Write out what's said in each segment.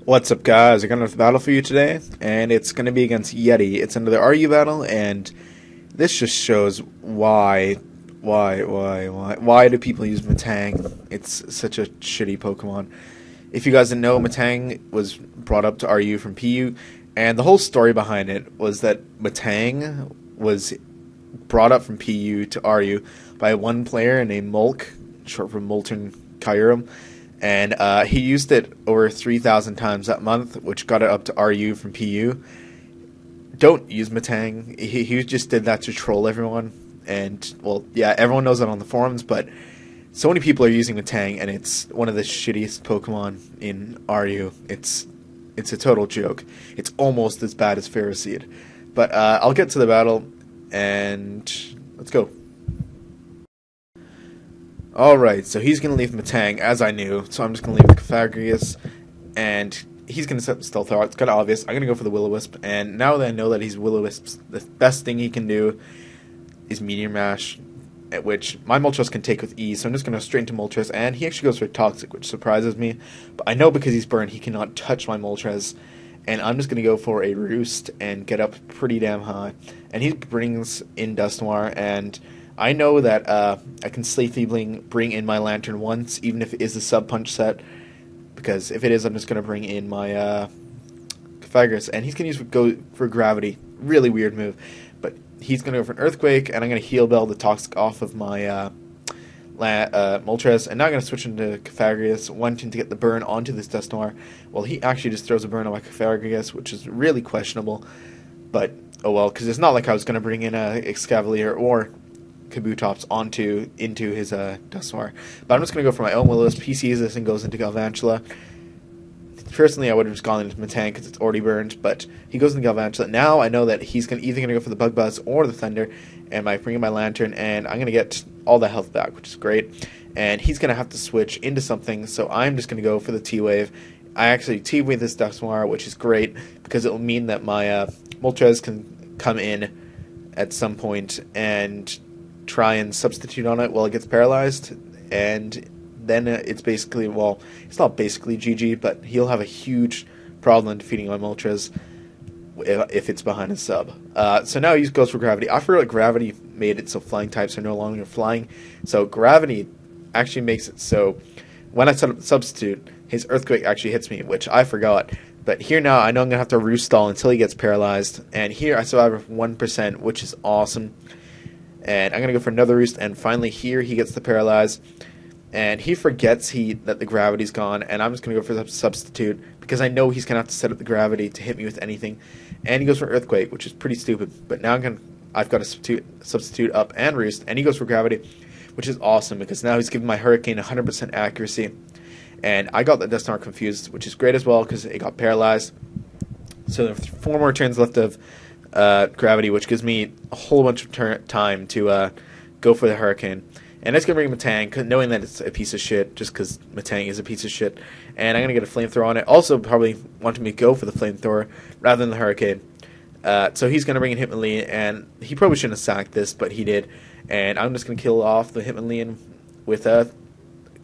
What's up, guys? I got another battle for you today, and it's going to be against Yeti. It's another RU battle, and this just shows why do people use Metang? It's such a shitty Pokemon. If you guys didn't know, Metang was brought up to RU from PU, and the whole story behind it was that Metang was brought up from PU to RU by one player named MOLK, short for Molten Kyurem. And he used it over 3,000 times that month, which got it up to RU from PU. Don't use Metang. He just did that to troll everyone. And, well, yeah, everyone knows that on the forums, but so many people are using Metang, and it's one of the shittiest Pokemon in RU. It's a total joke. It's almost as bad as Ferroseed. But I'll get to the battle, and let's go. Alright, so he's going to leave Metang, as I knew, so I'm just going to leave the Cofagrigus, and he's going to set the Stealth Rock. It's kind of obvious. I'm going to go for the Will-O-Wisp, and now that I know that he's Will-O-Wisp, the best thing he can do is Meteor Mash, at which my Moltres can take with ease, so I'm just going to go straight into Moltres, and he actually goes for Toxic, which surprises me, but I know because he's burned, he cannot touch my Moltres, and I'm just going to go for a Roost and get up pretty damn high, and he brings in Dusknoir, and I know that I can safely bring in my Lantern once, even if it is a sub-punch set, because if it is, I'm just going to bring in my Cofagrigus, and he's going to go for Gravity. Really weird move, but he's going to go for an Earthquake, and I'm going to Heal Bell the Toxic off of my Moltres, and now I'm going to switch into Cofagrigus, wanting to get the burn onto this Dusknoir. Well, he actually just throws a burn on my Cofagrigus, which is really questionable, but oh well, because it's not like I was going to bring in a Excavalier or Kabutops into his Dusknoir. But I'm just going to go for my own Will-O-Wisp. He sees this and goes into Galvantula. Personally, I would have just gone into Metang because it's already burned, but he goes into Galvantula. Now I know that he's either going to go for the Bug Buzz or the Thunder, and I bring in my Lantern, and I'm going to get all the health back, which is great. And he's going to have to switch into something, so I'm just going to go for the T-Wave. I actually T-Wave this Dusknoir, which is great, because it will mean that my Moltres can come in at some point and try and substitute on it while it gets paralyzed, and then it's basically, well, it's not basically GG, but he'll have a huge problem in defeating my Moltres if it's behind a sub. So now he goes for Gravity. I feel like Gravity made it so flying types are no longer flying, so Gravity actually makes it so when I set up the substitute, his Earthquake actually hits me, which I forgot. But here now, I know I'm going to have to Roost stall until he gets paralyzed, and here I survive with 1%, which is awesome. And I'm going to go for another Roost, and finally here he gets the Paralyze. And he forgets that the Gravity's gone, and I'm just going to go for the Substitute, because I know he's going to have to set up the Gravity to hit me with anything. And he goes for Earthquake, which is pretty stupid. But now I've got to substitute up and Roost, and he goes for Gravity, which is awesome, because now he's giving my Hurricane 100% accuracy. And I got the Dusknoir confused, which is great as well, because it got Paralyzed. So there are 4 more turns left of Gravity, which gives me a whole bunch of time to go for the Hurricane. And it's going to bring Metang, knowing that it's a piece of shit, just because Metang is a piece of shit. And I'm going to get a Flamethrower on it. Also, probably wanting me to go for the Flamethrower rather than the Hurricane. So he's going to bring in Hitmonlee, and he probably shouldn't have sacked this, but he did. And I'm just going to kill off the Hitmonlee with a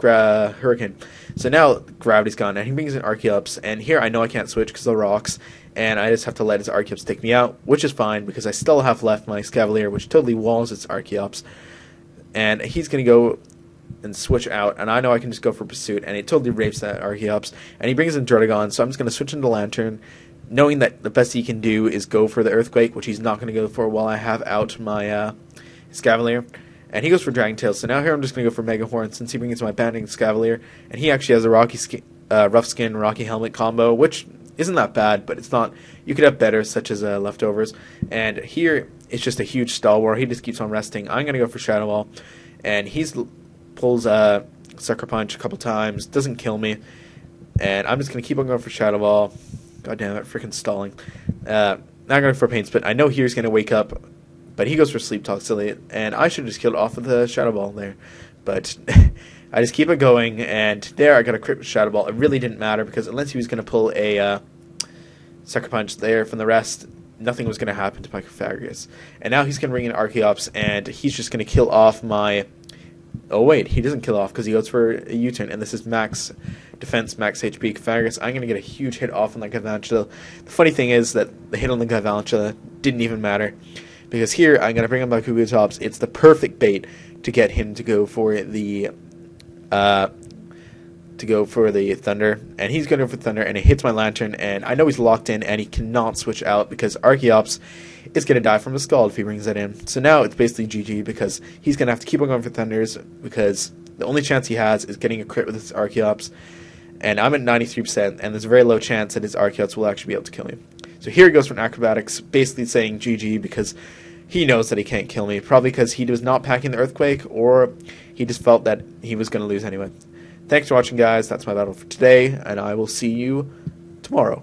Hurricane. So now Gravity's gone, and he brings in Archeops, and here I know I can't switch because of the rocks, and I just have to let his Archeops take me out, which is fine, because I still have left my Excavalier, which totally walls its Archeops, and he's going to go and switch out, and I know I can just go for Pursuit, and it totally rapes that Archeops, and he brings in Druddigon, so I'm just going to switch into Lantern, knowing that the best he can do is go for the Earthquake, which he's not going to go for while I have out my Excavalier. And he goes for Dragon Tail, so now here I'm just going to go for Mega Horn, since he brings my Banding Excavalier, and he actually has a Rough Skin, Rocky Helmet combo, which isn't that bad, but it's not, you could have better, such as Leftovers, and here it's just a huge Stalwart. He just keeps on resting. I'm going to go for Shadow Ball, and he pulls Sucker Punch a couple times, doesn't kill me, and I'm just going to keep on going for Shadow Ball. God damn it, freaking stalling. Now I'm going for Pain Spit. I know he's going to wake up, but he goes for Sleep Talk silly, and I should have just killed off with the Shadow Ball there. But I just keep it going, and there I got a crit with Shadow Ball. It really didn't matter, because unless he was going to pull a Sucker Punch there from the rest, nothing was going to happen to my Cofagrigus. And now he's going to bring in Archeops, and he's just going to kill off my Oh wait, he doesn't kill off because he goes for a U-turn, and this is max defense, max HP Pythagoras. I'm going to get a huge hit off on the Galvantula. The funny thing is that the hit on the Galvantula didn't even matter, because here I'm going to bring him my Kugutops. It's the perfect bait to get him to go for the Thunder, and he's going to go for Thunder, and it hits my Lantern, and I know he's locked in, and he cannot switch out because Archeops is going to die from a Scald if he brings that in. So now it's basically GG, because he's going to have to keep on going for Thunders, because the only chance he has is getting a crit with his Archeops, and I'm at 93%, and there's a very low chance that his Archeops will actually be able to kill me. So here he goes for an Acrobatics, basically saying GG, because he knows that he can't kill me, probably because he was not packing the Earthquake, or he just felt that he was going to lose anyway. Thanks for watching, guys. That's my battle for today, and I will see you tomorrow.